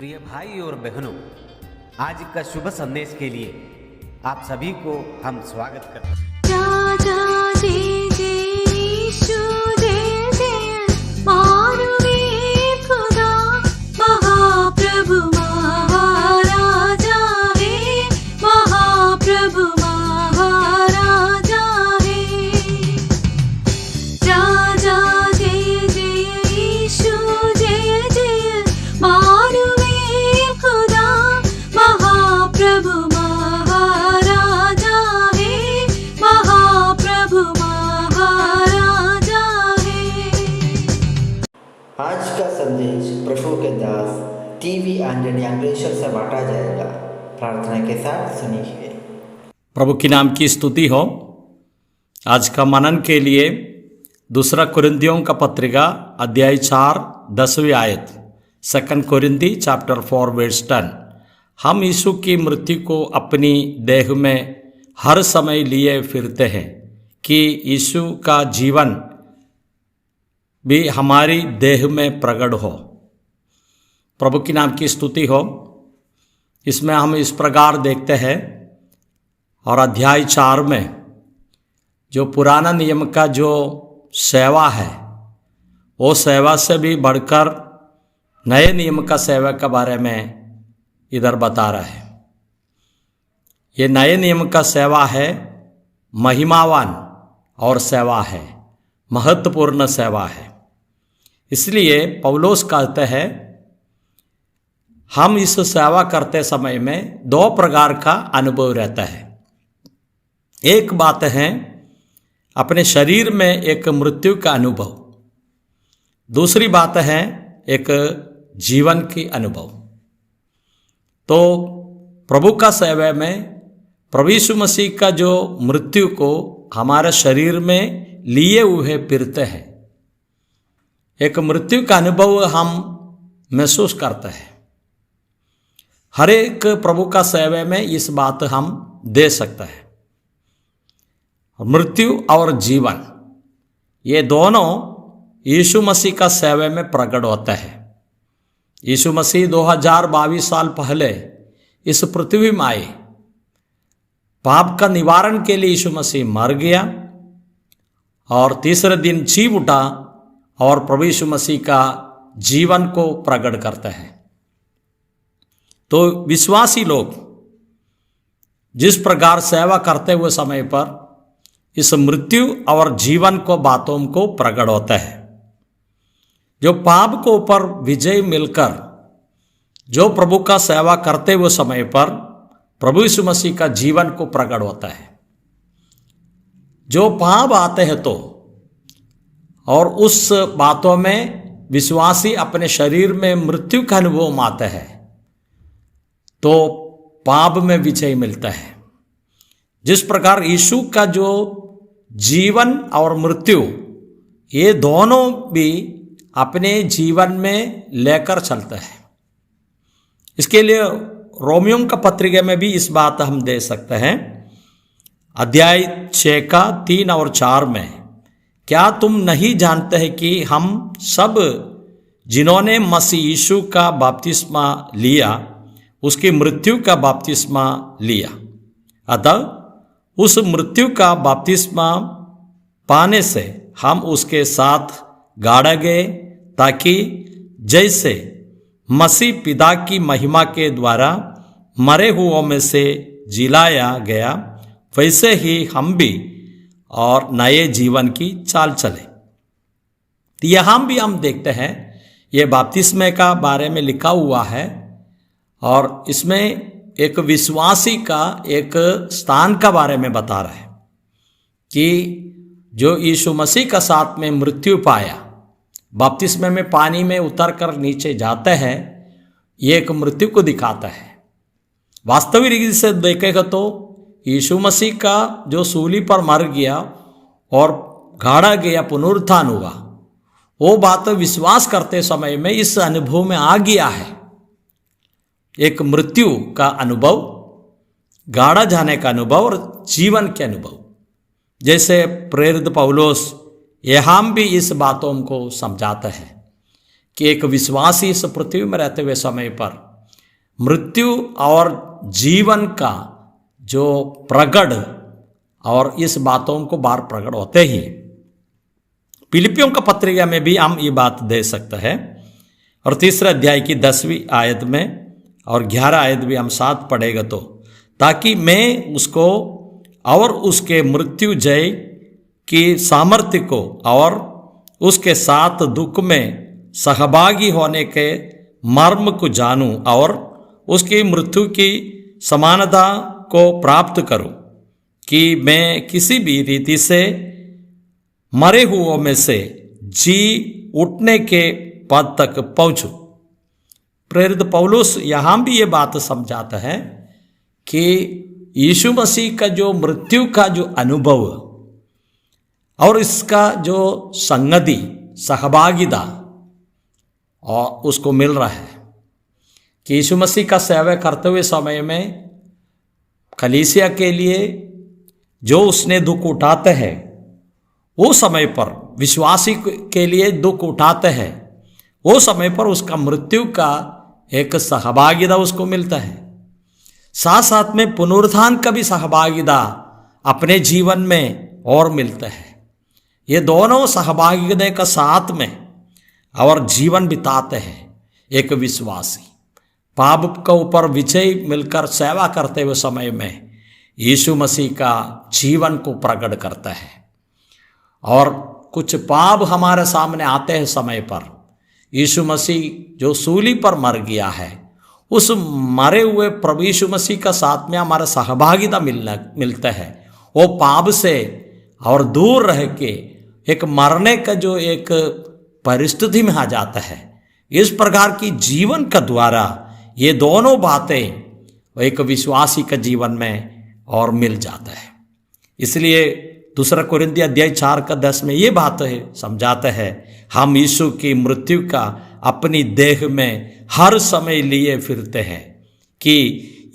प्रिय भाई और बहनों, आज का शुभ संदेश के लिए आप सभी को हम स्वागत करते हैं। आज का संदेश प्रभु के दास टीवी आंजनी अंग्रेश्वर से बांटा जाएगा। प्रार्थना के साथ सुनिए। प्रभु की नाम की स्तुति हो। आज का मनन के लिए दूसरा कुरिन्थियों का पत्रिका अध्याय 4 10वीं आयत, 2 कोरिन्थी चैप्टर 4 वर्स 10। हम यीशु की मृत्यु को अपनी देह में हर समय लिए फिरते हैं कि यीशु का जीवन भी हमारी देह में प्रकट हो। प्रभु की नाम की स्तुति हो। इसमें हम इस प्रकार देखते हैं और अध्याय 4 में जो पुराना नियम का जो सेवा है वो सेवा से भी बढ़कर नए नियम का सेवा के बारे में इधर बता रहा है। ये नए नियम का सेवा है, महिमावान और सेवा है, महत्वपूर्ण सेवा है। इसलिए पौलुस कहते हैं हम इस सेवा करते समय में 2 प्रकार का अनुभव रहता है। एक बात है अपने शरीर में एक मृत्यु का अनुभव, दूसरी बात है एक जीवन की अनुभव। तो प्रभु का सेवा में प्रभु यीशु मसीह का जो मृत्यु को हमारे शरीर में लिए हुए फिरते हैं, एक मृत्यु का अनुभव हम महसूस करते हैं। हर एक प्रभु का सेवा में इस बात हम दे सकते हैं। मृत्यु और जीवन ये दोनों यीशु मसीह का सेवा में प्रकट होता है। यीशु मसीह 2022 साल पहले इस पृथ्वी में आए। पाप का निवारण के लिए यीशु मसीह मर गया और तीसरे दिन जी उठा और प्रभु यीशु मसीह का जीवन को प्रकट करते हैं। तो विश्वासी लोग जिस प्रकार सेवा करते हुए समय पर इस मृत्यु और जीवन को बातों को प्रकट होता है। जो पाप को ऊपर विजय मिलकर जो प्रभु का सेवा करते हुए समय पर प्रभु यीशु मसीह का जीवन को प्रकट होता है। जो पाप आते हैं तो और उस बातों में विश्वासी अपने शरीर में मृत्यु का अनुभव आता है तो पाप में विजय मिलता है। जिस प्रकार यीशु का जो जीवन और मृत्यु ये दोनों भी अपने जीवन में लेकर चलता है। इसके लिए रोमियों का पत्रिका में भी इस बात हम दे सकते हैं। अध्याय 6 का 3 और 4 में, क्या तुम नहीं जानते हैं कि हम सब जिन्होंने मसीह यीशु का बपतिस्मा लिया उसकी मृत्यु का बपतिस्मा लिया। अतः उस मृत्यु का बपतिस्मा पाने से हम उसके साथ गाड़े गए ताकि जैसे मसीह पिता की महिमा के द्वारा मरे हुओं में से जिलाया गया वैसे ही हम भी और नए जीवन की चाल चले। तो यहाँ भी हम देखते हैं ये बपतिस्मे का बारे में लिखा हुआ है और इसमें एक विश्वासी का एक स्थान का बारे में बता रहा है कि जो यीशु मसीह का साथ में मृत्यु पाया, बपतिस्मे में पानी में उतर कर नीचे जाते हैं, ये एक मृत्यु को दिखाता है। वास्तविक रीति से देखेगा तो यीशु मसीह का जो सूली पर मर गया और गाड़ा गया, पुनरुत्थान हुआ, वो बात विश्वास करते समय में इस अनुभव में आ गया है। एक मृत्यु का अनुभव, गाड़ा जाने का अनुभव और जीवन के अनुभव। जैसे प्रेरित पौलुस यहाँ भी इस बातों को समझाता है कि एक विश्वासी इस पृथ्वी में रहते हुए समय पर मृत्यु और जीवन का जो प्रगट और इस बातों को बार प्रकट होते ही फिलिपियों का पत्रिका में भी हम ये बात दे सकते हैं। और तीसरे अध्याय की 10वीं आयत में और 11 आयत भी हम साथ पढ़ेगा तो, ताकि मैं उसको और उसके मृत्यु जय की सामर्थ्य को और उसके साथ दुख में सहभागी होने के मर्म को जानूं और उसकी मृत्यु की समानता को प्राप्त करूं, कि मैं किसी भी रीति से मरे हुओं में से जी उठने के पद तक पहुंचूं। प्रेरित पौलुस यहां भी ये बात समझाता है कि यीशु मसीह का जो मृत्यु का जो अनुभव और इसका जो संगति सहभागिता और उसको मिल रहा है कि यीशु मसीह का सेवा करते हुए समय में कलीसिया के लिए जो उसने दुख उठाते हैं, वो समय पर विश्वासी के लिए दुख उठाते हैं, वो समय पर उसका मृत्यु का एक सहभागिता उसको मिलता है। साथ साथ में पुनरुत्थान का भी सहभागिता अपने जीवन में और मिलता है। ये दोनों सहभागिता का साथ में और जीवन बिताते हैं एक विश्वासी। पाप के ऊपर विजय मिलकर सेवा करते हुए समय में यीशु मसीह का जीवन को प्रकट करता है। और कुछ पाप हमारे सामने आते हैं समय पर, यीशु मसीह जो सूली पर मर गया है, उस मरे हुए प्रभु यीशु मसीह का साथ में हमारा सहभागिता मिलता है। वो पाप से और दूर रह के एक मरने का जो एक परिस्थिति में आ जाता है। इस प्रकार की जीवन का द्वारा ये दोनों बातें एक विश्वासी का जीवन में और मिल जाता है। इसलिए दूसरा कोरिन्थियों अध्याय 4 का 10 में ये बात है समझाता है, हम यीशु की मृत्यु का अपनी देह में हर समय लिए फिरते हैं कि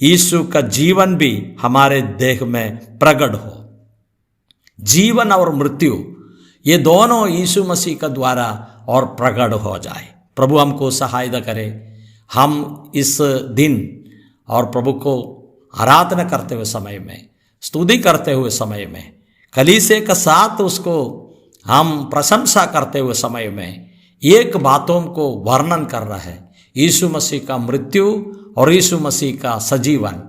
यीशु का जीवन भी हमारे देह में प्रकट हो। जीवन और मृत्यु ये दोनों यीशु मसीह का द्वारा और प्रकट हो जाए। प्रभु हमको सहायता करे। हम इस दिन और प्रभु को आराधना करते हुए समय में, स्तुति करते हुए समय में, कलीसिया के साथ उसको हम प्रशंसा करते हुए समय में एक बातों को वर्णन कर रहा है, यीशु मसीह का मृत्यु और यीशु मसीह का सजीवन।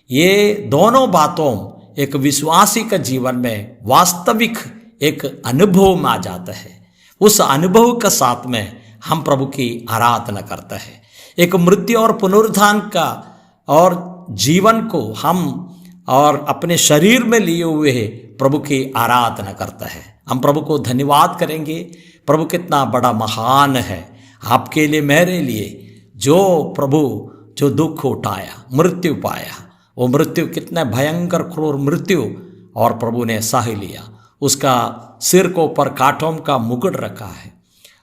ये दोनों बातों एक विश्वासी का जीवन में वास्तविक एक अनुभव में आ जाता है। उस अनुभव के साथ में हम प्रभु की आराधना करते हैं। एक मृत्यु और पुनरुत्थान का और जीवन को हम और अपने शरीर में लिए हुए प्रभु की आराधना करता है। हम प्रभु को धन्यवाद करेंगे। प्रभु कितना बड़ा महान है आपके लिए, मेरे लिए, जो प्रभु जो दुख उठाया, मृत्यु पाया, वो मृत्यु कितना भयंकर क्रूर मृत्यु और प्रभु ने सह लिया। उसका सिर को ऊपर कांटों का मुकुट रखा है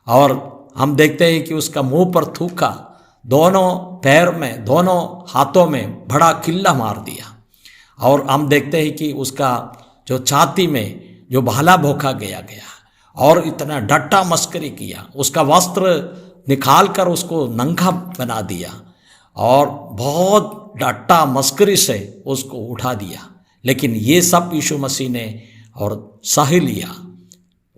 और हम देखते हैं कि उसका मुंह पर थूका, दोनों पैर में, दोनों हाथों में बड़ा किल्ला मार दिया। और हम देखते हैं कि उसका जो छाती में जो भाला भोंका गया और इतना डट्टा मस्करी किया, उसका वस्त्र निकाल कर उसको नंगा बना दिया और बहुत डट्टा मस्करी से उसको उठा दिया। लेकिन ये सब यीशु मसीह ने और सह लिया।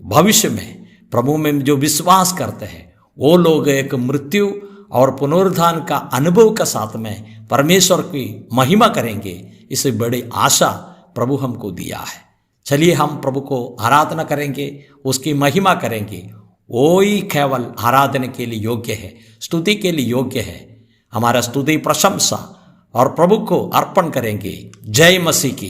भविष्य में प्रभु में जो विश्वास करते हैं वो लोग एक मृत्यु और पुनरुत्थान का अनुभव के साथ में परमेश्वर की महिमा करेंगे। इसे बड़ी आशा प्रभु हमको दिया है। चलिए हम प्रभु को आराधना करेंगे, उसकी महिमा करेंगे। वो ही केवल आराधना के लिए योग्य है, स्तुति के लिए योग्य है। हमारा स्तुति प्रशंसा और प्रभु को अर्पण करेंगे। जय मसीह की।